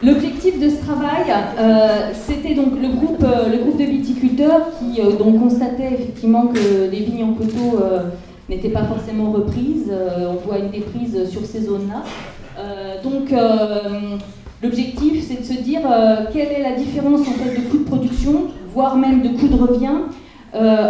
L'objectif de ce travail, c'était donc le groupe de viticulteurs qui donc constatait effectivement que les vignes en coteaux n'étaient pas forcément reprises. On voit une déprise sur ces zones-là. L'objectif, c'est de se dire quelle est la différence en fait de coût de production, voire même de coût de revient,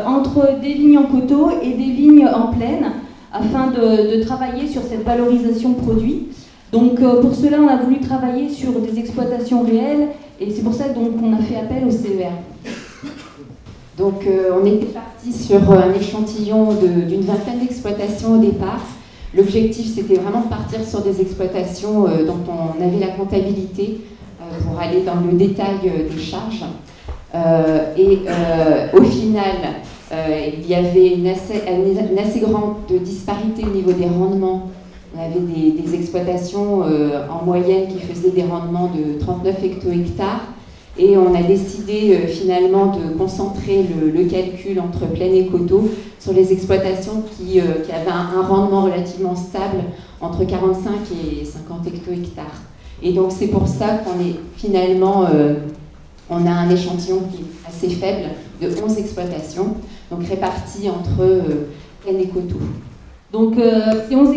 entre des vignes en coteaux et des vignes en plaine, afin de travailler sur cette valorisation de produits. Donc pour cela, on a voulu travailler sur des exploitations réelles et c'est pour ça qu'on a fait appel au CER. Donc on était parti sur un échantillon d'une vingtaine d'exploitations au départ. L'objectif, c'était vraiment de partir sur des exploitations dont on avait la comptabilité pour aller dans le détail des charges. Au final, il y avait une assez grande disparité au niveau des rendements. On avait des exploitations en moyenne qui faisaient des rendements de 39 hecto-hectares et on a décidé finalement de concentrer le calcul entre plaine et coteaux sur les exploitations qui avaient un rendement relativement stable entre 45 et 50 hecto-hectares. Et donc c'est pour ça qu'on est finalement, on a un échantillon qui est assez faible de 11 exploitations, donc réparties entre plaine et coteaux. Donc ces 11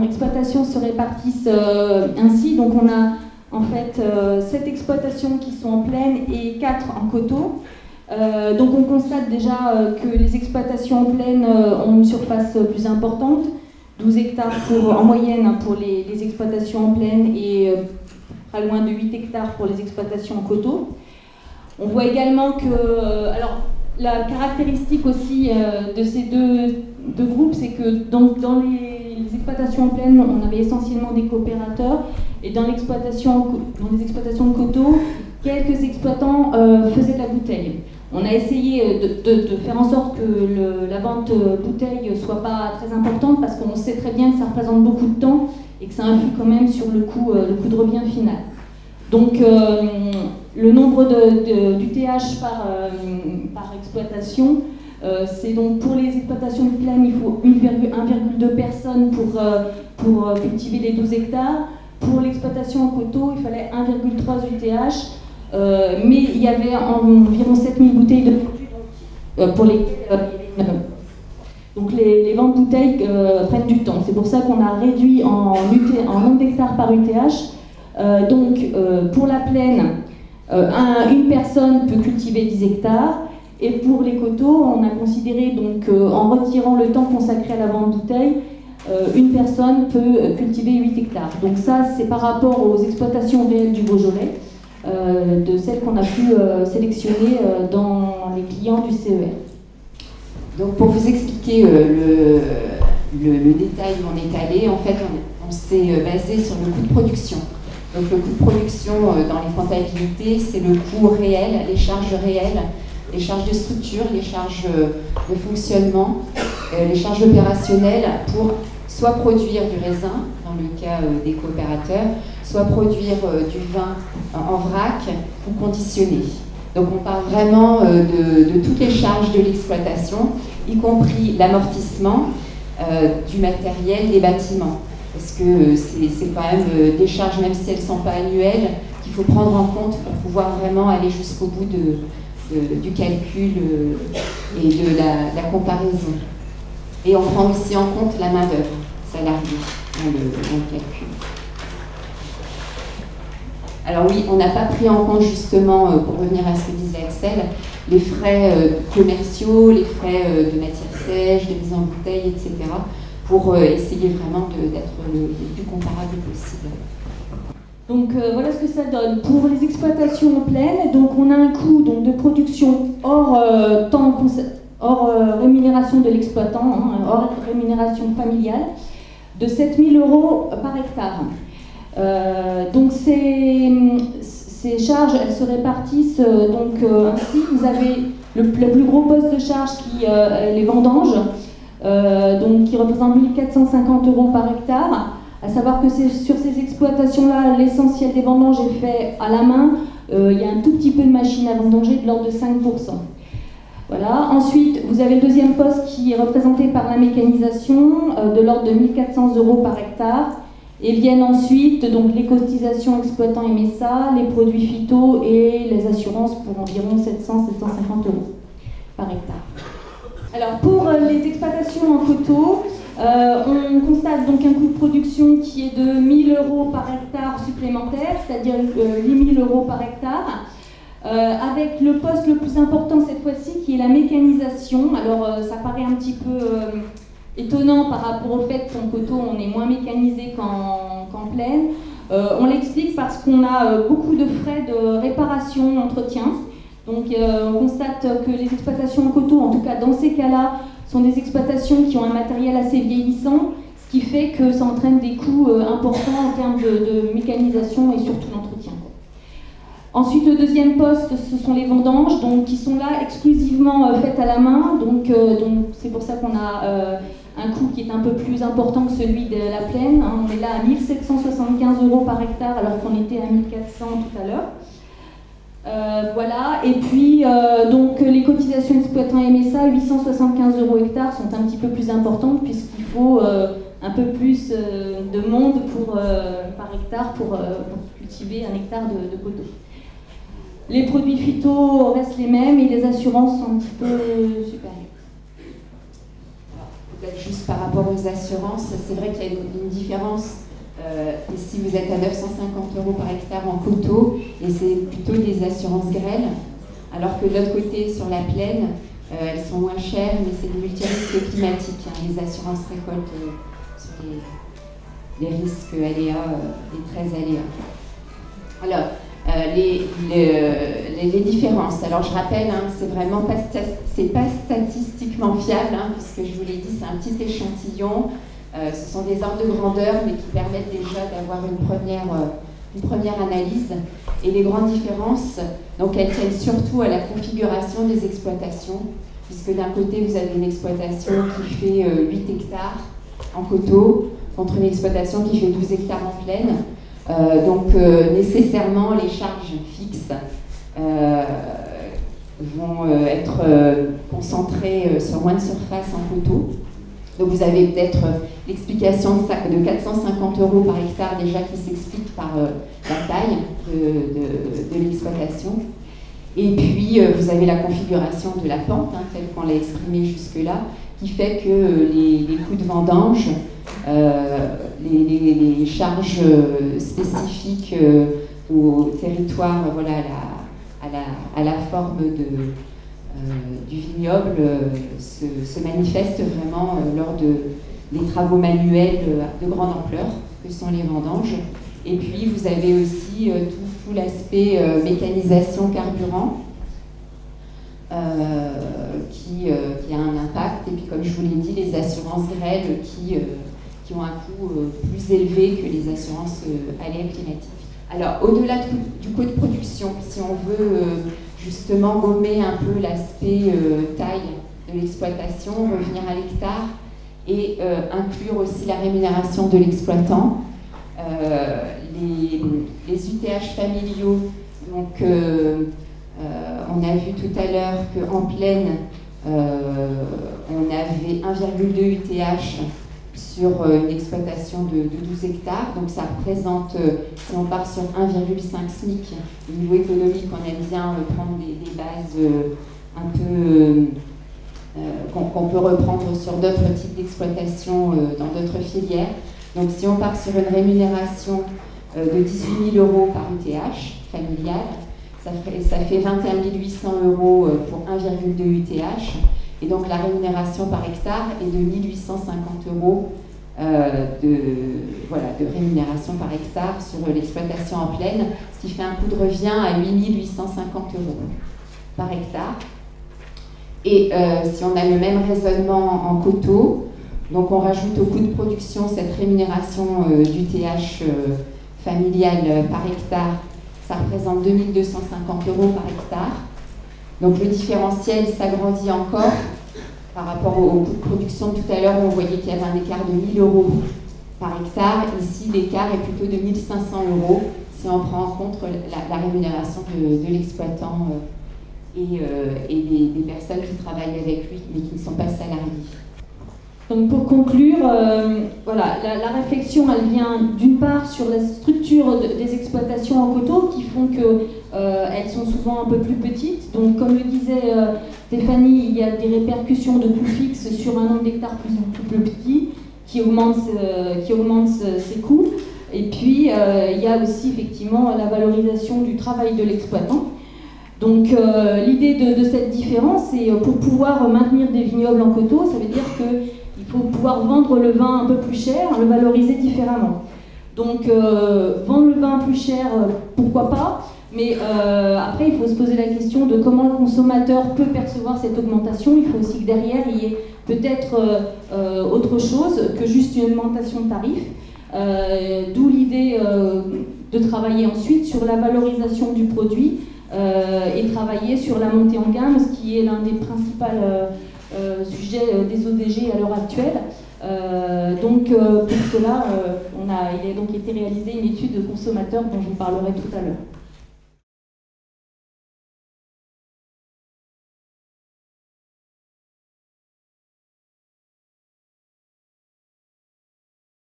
exploitations se répartissent ainsi. Donc on a en fait 7 exploitations qui sont en plaine et 4 en coteaux. Donc on constate déjà que les exploitations en plaine ont une surface plus importante, 12 hectares en moyenne pour les exploitations en plaine et pas loin de 8 hectares pour les exploitations en coteaux. On voit également que, alors la caractéristique aussi de ces deux groupes, c'est que dans les exploitations en plaine, on avait essentiellement des coopérateurs, et dans les exploitations de coteaux, quelques exploitants faisaient de la bouteille. On a essayé de faire en sorte que la vente bouteille ne soit pas très importante, parce qu'on sait très bien que ça représente beaucoup de temps et que ça influe quand même sur le coût de revient final. Donc le nombre d'UTH par exploitation, c'est donc pour les exploitations de plaine, il faut 1,2 personnes pour cultiver les 12 hectares. Pour l'exploitation en coteaux, il fallait 1,3 UTH, mais il y avait environ 7000 bouteilles de produits pour lesquelles donc les ventes bouteilles prennent du temps. C'est pour ça qu'on a réduit en nombre d'hectares par UTH. Pour la plaine, une personne peut cultiver 10 hectares. Et pour les coteaux, on a considéré, donc, en retirant le temps consacré à la vente bouteille, une personne peut cultiver 8 hectares. Donc ça, c'est par rapport aux exploitations réelles du Beaujolais, de celles qu'on a pu sélectionner dans les clients du CER. Donc pour vous expliquer le détail où on est allé, en fait, on s'est basé sur le coût de production. Donc le coût de production dans les comptabilités, c'est le coût réel, les charges réelles, les charges de structure, les charges de fonctionnement, les charges opérationnelles pour soit produire du raisin, dans le cas des coopérateurs, soit produire du vin en vrac ou conditionné. Donc on parle vraiment de toutes les charges de l'exploitation, y compris l'amortissement du matériel, des bâtiments. Parce que c'est quand même des charges, même si elles ne sont pas annuelles, qu'il faut prendre en compte pour pouvoir vraiment aller jusqu'au bout du calcul et de la comparaison. Et on prend aussi en compte la main-d'œuvre salariée dans le calcul. Alors oui, on n'a pas pris en compte justement, pour revenir à ce que disait Axel, les frais commerciaux, les frais de matière sèche, de mise en bouteille, etc., pour essayer vraiment d'être le plus comparable possible. Donc voilà ce que ça donne. Pour les exploitations en plaine, donc on a un coût donc, de production hors rémunération de l'exploitant, hors rémunération familiale, de 7 000 € par hectare. Donc ces charges, elles se répartissent ainsi. Vous avez le plus gros poste de charge qui est les vendanges, qui représente 1 450 € par hectare. À savoir que sur ces exploitations-là, l'essentiel des vendanges est fait à la main. Il y a un tout petit peu de machine à vendanger de l'ordre de 5%. Voilà. Ensuite, vous avez le deuxième poste qui est représenté par la mécanisation de l'ordre de 1 400 € par hectare. Et viennent ensuite donc, les cotisations exploitants MSA, les produits phyto et les assurances pour environ 700-750 euros par hectare. Alors pour les exploitations en coteaux, on constate donc un coût de production qui est de 1 000 euros par hectare supplémentaire, c'est-à-dire 8 000 euros par hectare, avec le poste le plus important cette fois-ci qui est la mécanisation. Alors ça paraît un petit peu étonnant par rapport au fait qu'en coteau on est moins mécanisé qu'en plaine. On l'explique parce qu'on a beaucoup de frais de réparation, d'entretien. Donc on constate que les exploitations en coteau, en tout cas dans ces cas-là, sont des exploitations qui ont un matériel assez vieillissant, ce qui fait que ça entraîne des coûts importants en termes de mécanisation et surtout d'entretien. Ensuite, le deuxième poste, ce sont les vendanges, donc, qui sont là exclusivement faites à la main. Donc c'est pour ça qu'on a un coût qui est un peu plus important que celui de la plaine. On est là à 1 775 euros par hectare alors qu'on était à 1 400 tout à l'heure. Voilà, et puis donc les cotisations exploitants MSA, 875 euros hectare, sont un petit peu plus importantes puisqu'il faut un peu plus de monde par hectare pour cultiver un hectare de coteaux. Les produits phyto restent les mêmes et les assurances sont un petit peu supérieures. Peut-être juste par rapport aux assurances, c'est vrai qu'il y a une différence. Ici, vous êtes à 950 euros par hectare en coteaux et c'est plutôt des assurances grêles, alors que de l'autre côté, sur la plaine, elles sont moins chères, mais c'est des multirisques climatiques, hein, les assurances récoltes sur les risques aléas et très aléas. Alors, les différences. Alors je rappelle, hein, c'est vraiment pas statistiquement fiable, hein, puisque je vous l'ai dit, c'est un petit échantillon. Ce sont des ordres de grandeur, mais qui permettent déjà d'avoir une première analyse. Et les grandes différences, donc elles tiennent surtout à la configuration des exploitations, puisque d'un côté vous avez une exploitation qui fait 8 hectares en coteaux, contre une exploitation qui fait 12 hectares en plaine. Donc nécessairement les charges fixes vont être concentrées sur moins de surface en coteaux. Donc vous avez peut-être l'explication de 450 euros par hectare déjà qui s'explique par la taille de l'exploitation. Et puis vous avez la configuration de la pente, hein, telle qu'on l'a exprimée jusque-là, qui fait que les coûts de vendange, les charges spécifiques au territoire, voilà, à la forme du vignoble se manifestent vraiment lors des travaux manuels de grande ampleur que sont les vendanges. Et puis vous avez aussi tout l'aspect mécanisation carburant qui a un impact. Et puis comme je vous l'ai dit, les assurances grêles qui ont un coût plus élevé que les assurances aléas climatiques. Alors, au-delà du coût de production, si on veut justement gommer un peu l'aspect taille de l'exploitation, revenir à l'hectare et inclure aussi la rémunération de l'exploitant, les UTH familiaux, donc on a vu tout à l'heure qu'en plaine, on avait 1,2 UTH sur une exploitation de 12 hectares, donc ça représente, si on part sur 1,5 SMIC, au niveau économique, on aime bien prendre des bases un peu qu'on peut reprendre sur d'autres types d'exploitation dans d'autres filières. Donc si on part sur une rémunération de 18 000 euros par UTH familial, ça fait 21 800 euros pour 1,2 UTH. Et donc la rémunération par hectare est de 1 850 euros de rémunération par hectare sur l'exploitation en plaine, ce qui fait un coût de revient à 8 850 euros par hectare. Et si on a le même raisonnement en coteaux, donc on rajoute au coût de production cette rémunération d'UTH familial par hectare, ça représente 2 250 euros par hectare. Donc le différentiel s'agrandit encore par rapport au coût de production. Tout à l'heure, on voyait qu'il y avait un écart de 1 000 euros par hectare. Ici, l'écart est plutôt de 1 500 euros si on prend en compte la rémunération de l'exploitant et des personnes qui travaillent avec lui, mais qui ne sont pas salariés. Donc pour conclure, voilà, la réflexion elle vient d'une part sur la structure des exploitations en coteaux qui font qu'elles sont souvent un peu plus petites. Donc comme le disait Stéphanie, il y a des répercussions de coûts fixes sur un nombre d'hectares plus petit qui augmente ses coûts. Et puis il y a aussi effectivement la valorisation du travail de l'exploitant. Donc l'idée de cette différence, c'est pour pouvoir maintenir des vignobles en coteaux, ça veut dire qu'il faut pouvoir vendre le vin un peu plus cher, le valoriser différemment. Donc vendre le vin plus cher, pourquoi pas, mais après il faut se poser la question de comment le consommateur peut percevoir cette augmentation. Il faut aussi que derrière il y ait peut-être autre chose que juste une augmentation de tarifs, d'où l'idée de travailler ensuite sur la valorisation du produit et travailler sur la montée en gamme, ce qui est l'un des principaux sujets des ODG à l'heure actuelle. Donc pour cela, il a donc été réalisé une étude de consommateurs dont je vous parlerai tout à l'heure.